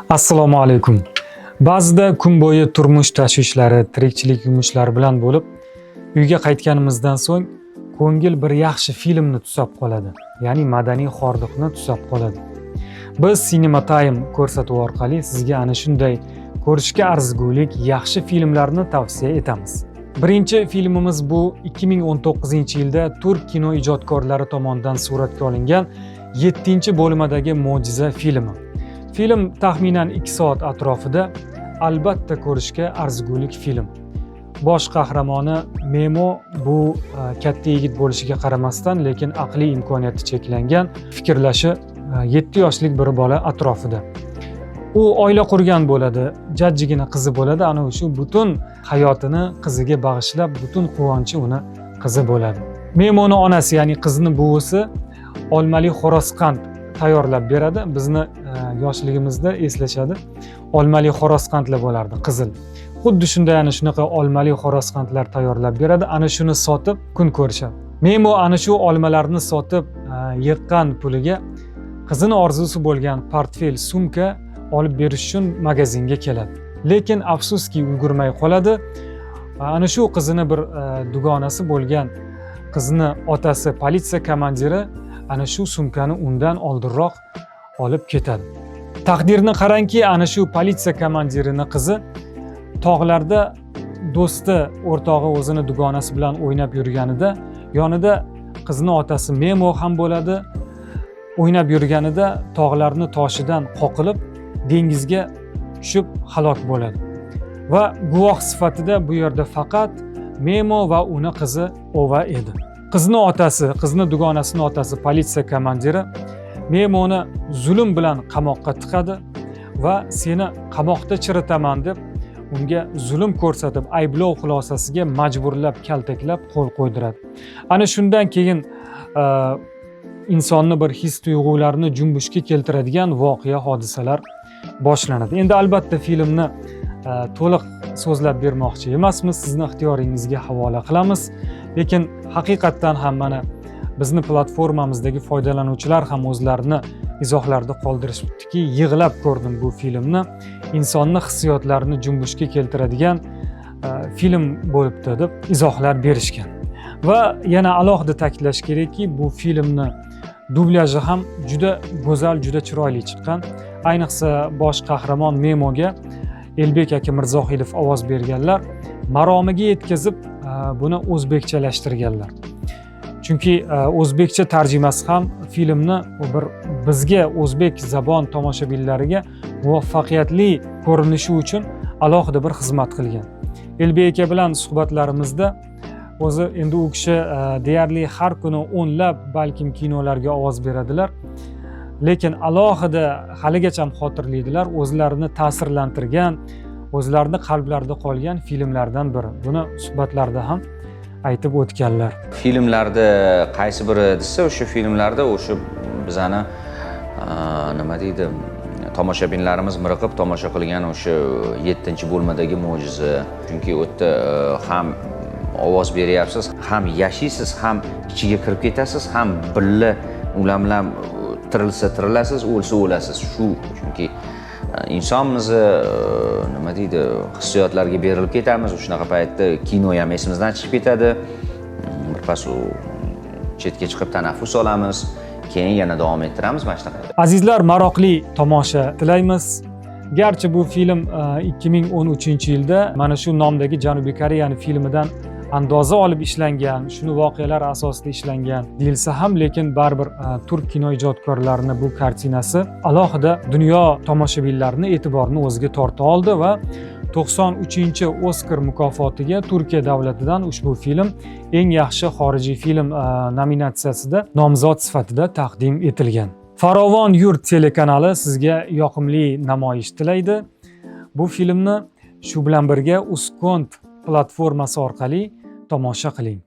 Assalomu alaykum. Ba'zida kun bo'yi turmush tashvishlari, tirikchilik yumushlari bilan bo'lib, uyga qaytganimizdan so'ng ko'ngil bir yaxshi filmni tusab qoladi. Ya'ni madaniy hordiqni tusab qoladi. Biz Cinema Time ko'rsatuvi orqali sizga ana shunday ko'rishga arzigulik yaxshi filmlarni tavsiya etamiz. Birinchi filmimiz bu 2019-yilda turk kino ijodkorlari tomonidan suratga olingan 7-bo'limdagi Mo'jiza filmi. Film taxminan 2 soat atrofida, albatta ko'rishga arzigulik film. Bosh qahramoni Memo bu katta yigit bo'lishiga qaramasdan, lekin aqliy imkoniyati cheklangan, fikrlashi 7 yoshlik bir bola atrofida. U oila qurgan bo'ladi, jajjigina qizi bo'ladi, ana shu butun hayotini qiziga bag'ishlab, butun quvonchi uni qizi bo'ladi. Memoni onasi, ya'ni qizni buvisi olmali xo'rozqand tayyorlab beradi. Bizni yoshligimizda eslashadi. Olmali xo'rozqandlar bo'lardi, qizil. Xuddi shunday ana shunaqa olmali xo'rozqandlar tayyorlab beradi. Ana shuni sotib kun ko'rishadi. Memo ana shu olmalarni sotib yiqqan puliga qizini orzusi bo'lgan portfel, sumka olib berish uchun magazinga keladi. Lekin afsuski ulgurmay qoladi. Ana shu qizini bir dugonasi bo'lgan qizini otasi politsiya komandiri ana shu sumkani undan oldinroq olib ketadi. Taqdirni qarangki, ana shu politsiya komandirining qizi tog'larda do'sti, o'rtog'i o'zini dugonasi bilan o'ynab yurganida, yonida qizining otasi Memo ham bo'ladi. O'ynab yurganida tog'larning toshidan qoqilib dengizga tushib halok bo'ladi. Va guvoh sifatida bu yerda faqat Memo va uni qizi Ova edi. Qizni otasi, qizni dugonasining otasi politsiya komandiri Memoni zulm bilan qamoqqa tiqadi va seni qamoqda chiritaman deb unga zulm ko'rsatib, ayblov xulosasiga majburlab, kaltaklab qo'l qo'ydiradi. Ana shundan keyin insonni bir his-tuyg'ularni junbushga keltiradigan voqea, hodisalar boshlanadi. Endi albatta filmni to'liq so'zlab bermoqchi emasmiz, sizni ixtiyoringizga havola qilamiz. Lekin haqiqatdan ham mana bizni platformamizdagi foydalanuvchilar ham o'zlarini izohlarda qoldirishibdiki, yig'lab ko'rdim bu filmni. Insonni hissiyotlarini junbushga keltiradigan film bo'libdi deb izohlar berishgan. Va yana alohida ta'kidlash kerakki, bu filmni dublyajı ham juda go'zal, juda chiroyli chiqqan. Ayniqsa bosh qahramon Memoga Elbek aka Mirzohilov ovoz berganlar maromiga yetkazib buni o'zbekchalashtirganlar. Chunki o'zbekcha tarjimasi ham filmni bir bizga o'zbek zabon tomoshabinlariga muvaffaqiyatli ko'rinishi uchun alohida bir xizmat qilgan. Elbek aka bilan suhbatlarimizda o'zi endi u kishi deyarli har kuni o'nlab balkim kinolarga ovoz beradilar. Lekin alohida haligacha xotirlaydilar, o'zlarini ta'sirlantirgan, o'zlarini qalblarida qolgan filmlardan biri. Buni suhbatlarda ham aytib o'tganlar. Filmlarda qaysi biri desa, o'sha filmlarda o'sha bizani nima deydi, tomoshabinlarimiz miriqib tomosha qilgan o'sha 7-bo'limdagi Mo'jiza. Chunki u yerda ham ovoz beryapsiz, ham yashaysiz, ham ichiga kirib ketasiz, ham billa ular bilan tirilsa tirilasiz, o'lsa o'lasiz. Shu chunki insonmiz, nima deydi, hissiyotlarga berilib ketamiz. Shunaqa paytda kino ham esimizdan chiqib ketadi. Birpas chetga chiqib tanaffus olamiz, keyin yana davom ettiramiz mana shunaqa. Azizlar, maroqli tomosha tilaymiz. Garchi bu film 2013-yilda mana shu nomdagi Janubiy Koreyaning filmidan andoza olib ishlangan, shuni voqealar asosida ishlangan deyilsa ham, lekin baribir turk kino ijodkorlarining bu kartinasi alohida dunyo tomoshabinlarining e'tiborini o'ziga torta oldi va 93-Oskar mukofotiga Turkiya davlatidan ushbu film eng yaxshi xorijiy film nominatsiyasida nomzod sifatida taqdim etilgan. Farovon yurt telekanali sizga yoqimli namoyish tilaydi. Bu filmni shu bilan birga Uskont platformasi orqali tomosha qiling.